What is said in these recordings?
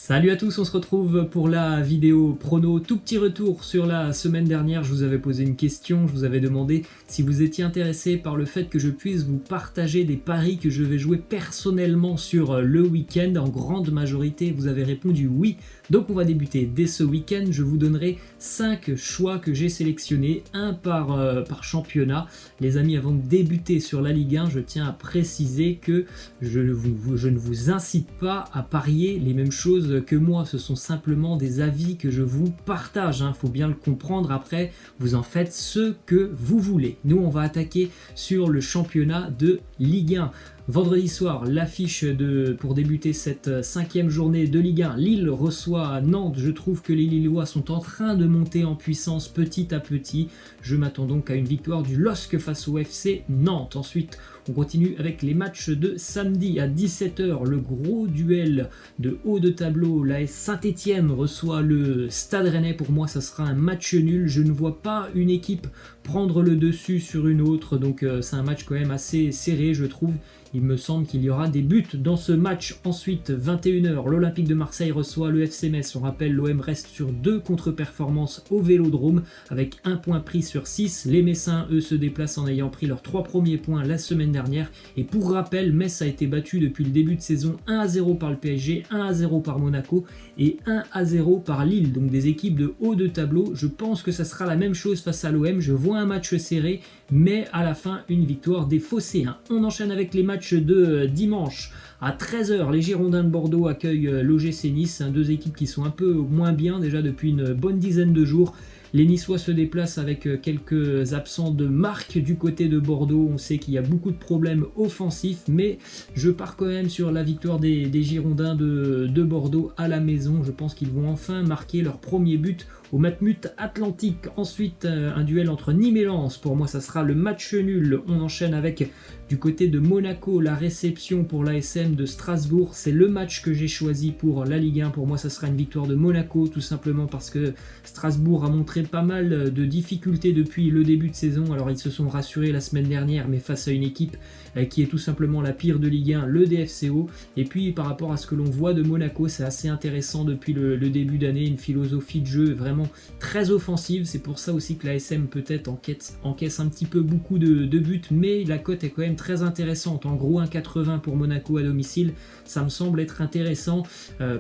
Salut à tous, on se retrouve pour la vidéo prono. Tout petit retour sur la semaine dernière, je vous avais posé une question, je vous avais demandé si vous étiez intéressé par le fait que je puisse vous partager des paris que je vais jouer personnellement sur le week-end. En grande majorité, vous avez répondu oui. Donc on va débuter dès ce week-end. Je vous donnerai 5 choix que j'ai sélectionnés, un par championnat. Les amis, avant de débuter sur la Ligue 1, je tiens à préciser que je ne vous incite pas à parier les mêmes choses que moi. Ce sont simplement des avis que je vous partage. Faut bien le comprendre. Après, vous en faites ce que vous voulez. Nous, on va attaquer sur le championnat de Ligue 1. Vendredi soir, l'affiche pour débuter cette 5e journée de Ligue 1. Lille reçoit Nantes. Je trouve que les Lillois sont en train de monter en puissance petit à petit. Je m'attends donc à une victoire du LOSC face au FC Nantes. Ensuite, on continue avec les matchs de samedi à 17h. Le gros duel de haut de tableau. L'AS Saint-Etienne reçoit le Stade Rennais. Pour moi, ça sera un match nul. Je ne vois pas une équipe prendre le dessus sur une autre. Donc c'est un match quand même assez serré, je trouve. Il me semble qu'il y aura des buts dans ce match. Ensuite, 21h, l'Olympique de Marseille reçoit le FC Metz. On rappelle, l'OM reste sur 2 contre-performances au Vélodrome avec 1 point pris sur 6. Les Messins, eux, se déplacent en ayant pris leurs 3 premiers points la semaine dernière. Et pour rappel, Metz a été battu depuis le début de saison 1-0 par le PSG, 1-0 par Monaco et 1-0 par Lille. Donc des équipes de haut de tableau. Je pense que ça sera la même chose face à l'OM. Je vois un match serré, mais à la fin, une victoire des Phocéens. On enchaîne avec les matchs de dimanche. À 13h, les Girondins de Bordeaux accueillent l'OGC Nice, deux équipes qui sont un peu moins bien déjà depuis une bonne dizaine de jours. Les Niçois se déplacent avec quelques absents de marque du côté de Bordeaux. On sait qu'il y a beaucoup de problèmes offensifs, mais je pars quand même sur la victoire des Girondins de Bordeaux à la maison. Je pense qu'ils vont enfin marquer leur premier but au Matmut Atlantique. Ensuite, un duel entre Nîmes et Lens. Pour moi, ça sera le match nul. On enchaîne avec, du côté de Monaco, la réception pour l'ASM de Strasbourg. C'est le match que j'ai choisi pour la Ligue 1. Pour moi, ça sera une victoire de Monaco, tout simplement parce que Strasbourg a montré pas mal de difficultés depuis le début de saison. Alors, ils se sont rassurés la semaine dernière, mais face à une équipe qui est tout simplement la pire de Ligue 1, le DFCO. Et puis, par rapport à ce que l'on voit de Monaco, c'est assez intéressant depuis le début d'année. Une philosophie de jeu vraiment très offensive. C'est pour ça aussi que la SM peut-être encaisse un petit peu beaucoup de buts, mais la cote est quand même très intéressante. En gros, 1,80 pour Monaco à domicile, ça me semble être intéressant.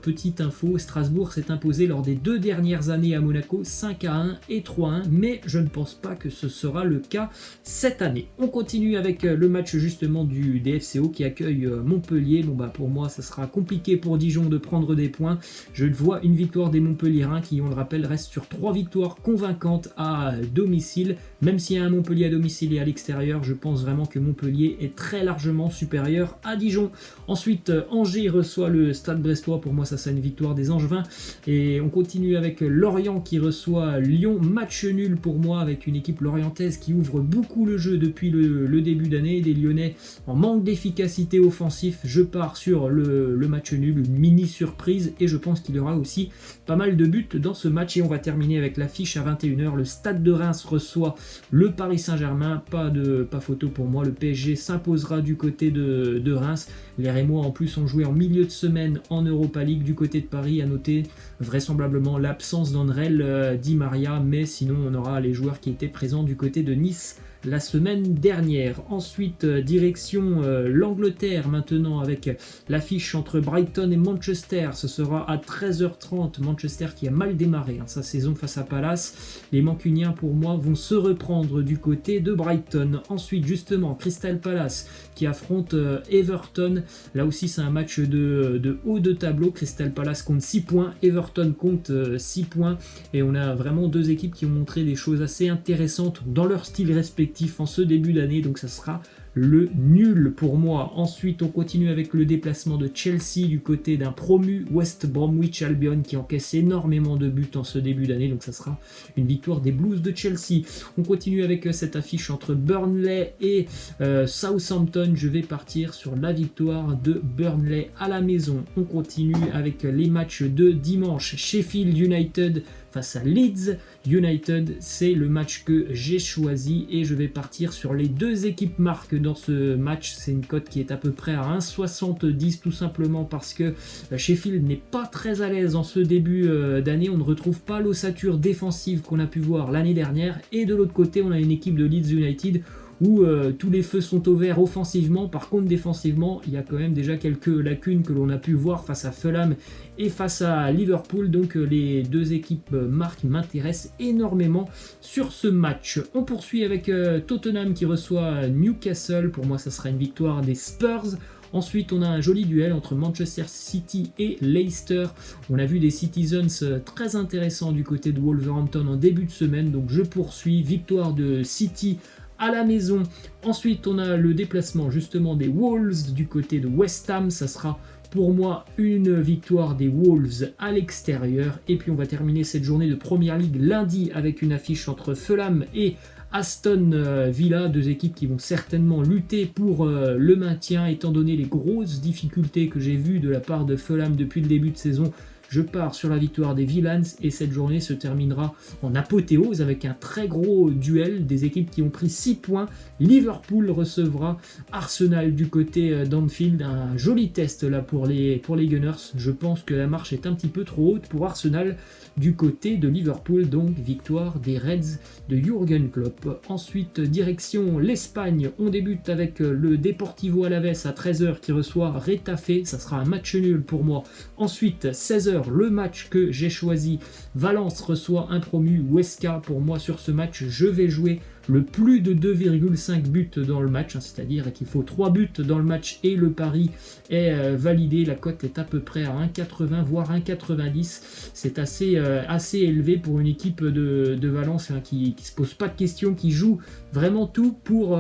Petite info, Strasbourg s'est imposé lors des 2 dernières années à Monaco, 5-1 et 3-1, mais je ne pense pas que ce sera le cas cette année. On continue avec le match justement du DFCO qui accueille Montpellier. Pour moi, ça sera compliqué pour Dijon de prendre des points. Je vois une victoire des Montpelliérains qui, on le rappelle, restent sur 3 victoires convaincantes à domicile. Même s'il y a un Montpellier à domicile et à l'extérieur, je pense vraiment que Montpellier est très largement supérieur à Dijon. Ensuite, Angers reçoit le Stade Brestois. Pour moi, ça c'est une victoire des Angevins. Et on continue avec Lorient qui reçoit Lyon. Match nul pour moi avec une équipe lorientaise qui ouvre beaucoup le jeu depuis le début d'année. Des Lyonnais en manque d'efficacité offensive. Je pars sur le match nul, une mini surprise. Et je pense qu'il y aura aussi pas mal de buts dans ce match. Et on va terminer avec l'affiche à 21h. Le Stade de Reims reçoit le Paris Saint-Germain. Pas photo pour moi. Le PSG s'imposera du côté de Reims. Les Rémois en plus ont joué en milieu de semaine en Europa League du côté de Paris. À noter vraisemblablement l'absence d'Andrel Di Maria, mais sinon on aura les joueurs qui étaient présents du côté de Nice la semaine dernière. Ensuite, direction l'Angleterre maintenant avec l'affiche entre Brighton et Manchester. Ce sera à 13h30. Manchester qui a mal démarré sa saison face à Palace. Les Mancuniens pour moi vont se reprendre du côté de Brighton. Ensuite justement Crystal Palace qui affronte Everton. Là aussi c'est un match de haut de tableau. Crystal Palace compte 6 points, Everton compte 6 points et on a vraiment deux équipes qui ont montré des choses assez intéressantes dans leur style respectif en ce début d'année, donc ça sera le nul pour moi. Ensuite on continue avec le déplacement de Chelsea du côté d'un promu West Bromwich Albion qui encaisse énormément de buts en ce début d'année, donc ça sera une victoire des Blues de Chelsea. On continue avec cette affiche entre Burnley et Southampton. Je vais partir sur la victoire de Burnley à la maison. On continue avec les matchs de dimanche. Sheffield United face à Leeds United. C'est le match que j'ai choisi et je vais partir sur les deux équipes marques dans ce match. C'est une cote qui est à peu près à 1,70 tout simplement parce que Sheffield n'est pas très à l'aise en ce début d'année. On ne retrouve pas l'ossature défensive qu'on a pu voir l'année dernière et de l'autre côté on a une équipe de Leeds United où tous les feux sont au vert offensivement. Par contre défensivement il y a quand même déjà quelques lacunes que l'on a pu voir face à Fulham et face à Liverpool. Donc les deux équipes marques m'intéressent énormément sur ce match. On poursuit avec Tottenham qui reçoit Newcastle. Pour moi ça sera une victoire des Spurs. Ensuite, on a un joli duel entre Manchester City et Leicester. On a vu des Citizens très intéressants du côté de Wolverhampton en début de semaine. Donc je poursuis, victoire de City à la maison. Ensuite, on a le déplacement justement des Wolves du côté de West Ham. Ça sera pour moi une victoire des Wolves à l'extérieur. Et puis on va terminer cette journée de Premier League lundi avec une affiche entre Fulham et Aston Villa, deux équipes qui vont certainement lutter pour le maintien étant donné les grosses difficultés que j'ai vues de la part de Fulham depuis le début de saison. Je pars sur la victoire des Villains et cette journée se terminera en apothéose avec un très gros duel des équipes qui ont pris 6 points. Liverpool recevra Arsenal du côté d'Anfield. Un joli test là pour les Gunners. Je pense que la marche est un petit peu trop haute pour Arsenal du côté de Liverpool. Donc victoire des Reds de Jürgen Klopp. Ensuite direction l'Espagne. On débute avec le Deportivo Alavés à 13h qui reçoit Retafe. Ça sera un match nul pour moi. Ensuite 16h. Le match que j'ai choisi, Valence reçoit un promu Huesca. Pour moi sur ce match je vais jouer le plus de 2,5 buts dans le match, c'est-à-dire qu'il faut 3 buts dans le match et le pari est validé. La cote est à peu près à 1,80 voire 1,90. C'est assez élevé pour une équipe de Valence qui ne se pose pas de questions, qui joue vraiment tout pour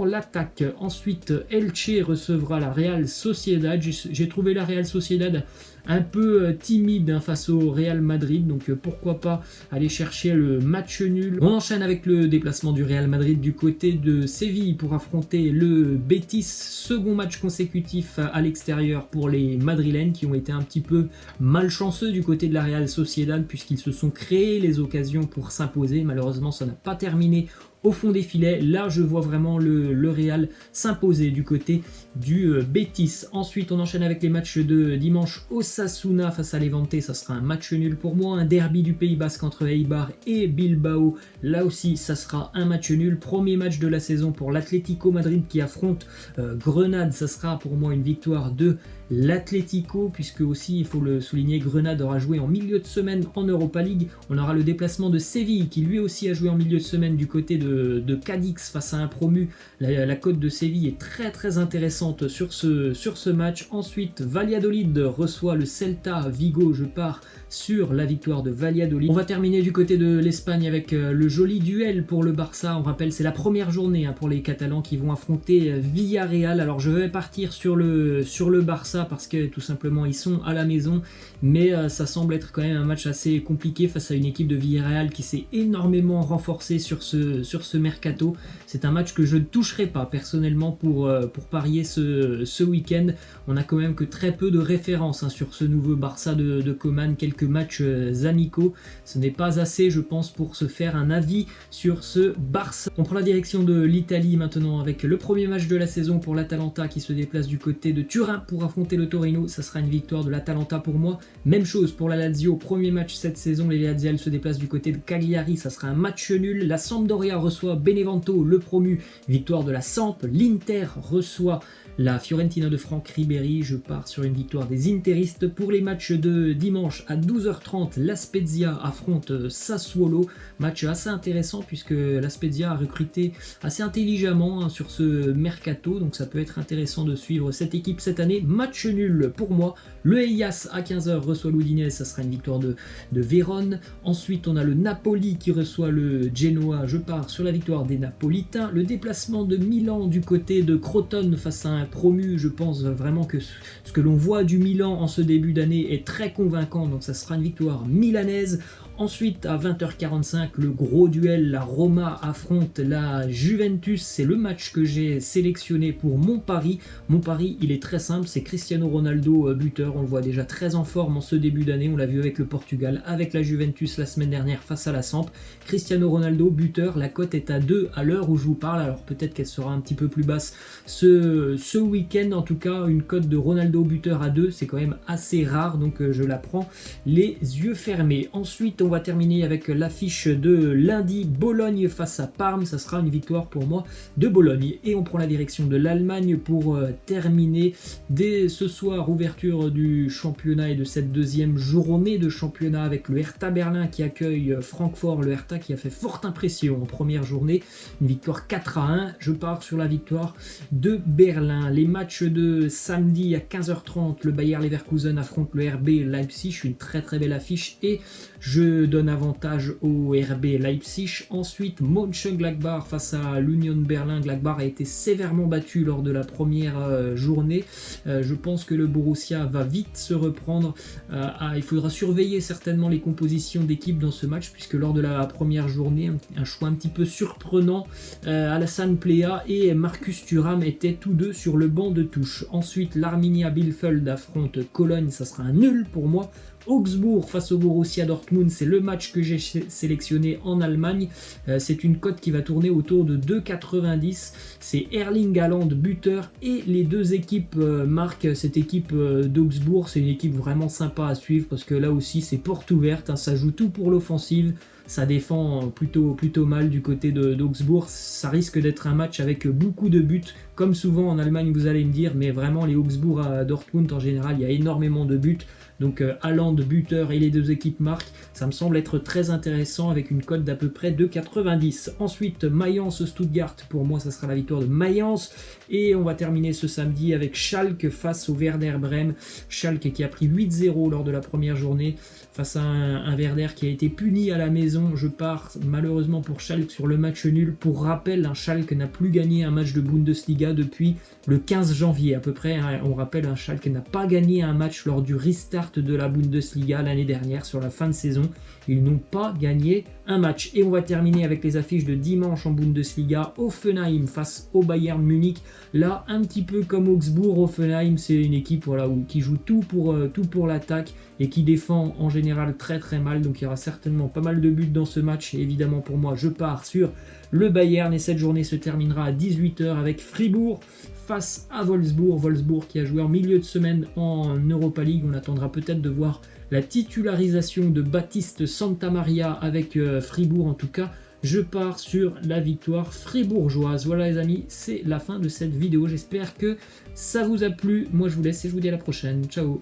l'attaque. Ensuite Elche recevra la Real Sociedad. J'ai trouvé la Real Sociedad un peu timide face au Real Madrid, donc pourquoi pas aller chercher le match nul. On enchaîne avec le déplacement du Real Madrid du côté de Séville pour affronter le Betis, second match consécutif à l'extérieur pour les Madrilènes qui ont été un petit peu malchanceux du côté de la Real Sociedad puisqu'ils se sont créés les occasions pour s'imposer. Malheureusement ça n'a pas terminé au fond des filets. Là je vois vraiment le Real s'imposer du côté du Betis. Ensuite on enchaîne avec les matchs de dimanche. Osasuna face à Levante, ça sera un match nul pour moi. Un derby du Pays Basque entre Eibar et Bilbao, là aussi ça sera un match nul. Premier match de la saison pour l'Atlético Madrid qui affronte Grenade, ça sera pour moi une victoire de l'Atlético, puisque aussi il faut le souligner, Grenade aura joué en milieu de semaine en Europa League. On aura le déplacement de Séville qui lui aussi a joué en milieu de semaine du côté de Cadix face à un promu. La cote de Séville est très intéressante sur ce match. Ensuite Valladolid reçoit le Celta Vigo. Je pars sur la victoire de Valladolid. On va terminer du côté de l'Espagne avec le joli duel pour le Barça. On rappelle c'est la première journée pour les Catalans qui vont affronter Villarreal. Alors je vais partir sur le Barça parce que tout simplement ils sont à la maison, mais ça semble être quand même un match assez compliqué face à une équipe de Villarreal qui s'est énormément renforcée sur ce mercato. C'est un match que je ne toucherai pas personnellement pour parier ce week-end. On a quand même que très peu de références sur ce nouveau Barça de Koeman, quelques matchs amicaux. Ce n'est pas assez je pense pour se faire un avis sur ce Barça. On prend la direction de l'Italie maintenant avec le premier match de la saison pour l'Atalanta qui se déplace du côté de Turin pour affronter le Torino. Ça sera une victoire de l'Atalanta pour moi. Même chose pour la Lazio, premier match cette saison, les Laziales se déplacent du côté de Cagliari, ça sera un match nul. La Sampdoria reçoit Benevento, le promu, victoire de la Samp. L'Inter reçoit la Fiorentina de Franck Ribéry. Je pars sur une victoire des interistes. Pour les matchs de dimanche à 12h30, la Spezia affronte Sassuolo. Match assez intéressant puisque la Spezia a recruté assez intelligemment sur ce mercato, donc ça peut être intéressant de suivre cette équipe cette année. Match nul pour moi. Le Hellas à 15h reçoit l'Udinese, ça sera une victoire de Vérone. Ensuite on a le Napoli qui reçoit le Genoa. Je pars sur la victoire des Napolitains. Le déplacement de Milan du côté de Crotone face à un promu. Je pense vraiment que ce que l'on voit du Milan en ce début d'année est très convaincant, donc ça sera une victoire milanaise. Ensuite, à 20h45, le gros duel, la Roma affronte la Juventus. C'est le match que j'ai sélectionné pour mon pari. Mon pari, il est très simple, c'est Cristiano Ronaldo buteur. On le voit déjà très en forme en ce début d'année. On l'a vu avec le Portugal, avec la Juventus la semaine dernière face à la Samp. Cristiano Ronaldo buteur, la cote est à 2 à l'heure où je vous parle. Alors peut-être qu'elle sera un petit peu plus basse ce week-end. En tout cas, une cote de Ronaldo buteur à 2, c'est quand même assez rare. Donc je la prends les yeux fermés. Ensuite, on va terminer avec l'affiche de lundi, Bologne face à Parme. Ça sera une victoire pour moi de Bologne. Et on prend la direction de l'Allemagne pour terminer dès ce soir, ouverture du championnat et de cette deuxième journée de championnat avec le Hertha Berlin qui accueille Francfort. Le Hertha qui a fait forte impression en première journée. Une victoire 4-1. Je pars sur la victoire de Berlin. Les matchs de samedi à 15h30, le Bayer Leverkusen affronte le RB Leipzig. Une très très belle affiche et je donne avantage au RB Leipzig. Ensuite, Mönchengladbach face à l'Union Berlin. Gladbach a été sévèrement battu lors de la première journée. Je pense que le Borussia va vite se reprendre. Il faudra surveiller certainement les compositions d'équipe dans ce match, puisque lors de la première journée, un choix un petit peu surprenant, Alassane Plea et Marcus Thuram étaient tous deux sur le banc de touche. Ensuite, l'Arminia Bielefeld affronte Cologne. Ça sera un nul pour moi. Augsbourg face au Borussia Dortmund, c'est le match que j'ai sélectionné en Allemagne. C'est une cote qui va tourner autour de 2,90. C'est Erling Haaland buteur et les deux équipes marquent. Cette équipe d'Augsbourg, c'est une équipe vraiment sympa à suivre parce que là aussi c'est porte ouverte, hein, ça joue tout pour l'offensive. Ça défend plutôt mal du côté d'Augsbourg. Ça risque d'être un match avec beaucoup de buts. Comme souvent en Allemagne, vous allez me dire, mais vraiment les Augsbourg à Dortmund en général, il y a énormément de buts. Donc Haaland buteur et les deux équipes marquent. Ça me semble être très intéressant avec une cote d'à peu près 2,90. Ensuite, Mayence-Stuttgart. Pour moi, ça sera la victoire de Mayence. Et on va terminer ce samedi avec Schalke face au Werder Bremen. Schalke qui a pris 8-0 lors de la première journée face à un Werder qui a été puni à la maison. Je pars malheureusement pour Schalke sur le match nul. Pour rappel, un Schalke n'a plus gagné un match de Bundesliga depuis le 15 janvier à peu près. On rappelle, un Schalke n'a pas gagné un match lors du restart de la Bundesliga l'année dernière sur la fin de saison. Ils n'ont pas gagné un match. Et on va terminer avec les affiches de dimanche en Bundesliga. Hoffenheim face au Bayern Munich. Là, un petit peu comme Augsbourg, Hoffenheim, c'est une équipe qui joue tout pour l'attaque et qui défend en général très très mal. Donc il y aura certainement pas mal de buts dans ce match. Et évidemment pour moi, je pars sur le Bayern. Et cette journée se terminera à 18h avec Fribourg face à Wolfsburg. Wolfsburg qui a joué en milieu de semaine en Europa League. On attendra peut-être de voir la titularisation de Baptiste Santamaria avec Fribourg. En tout cas, je pars sur la victoire fribourgeoise. Voilà les amis, c'est la fin de cette vidéo. J'espère que ça vous a plu. Moi je vous laisse et je vous dis à la prochaine. Ciao.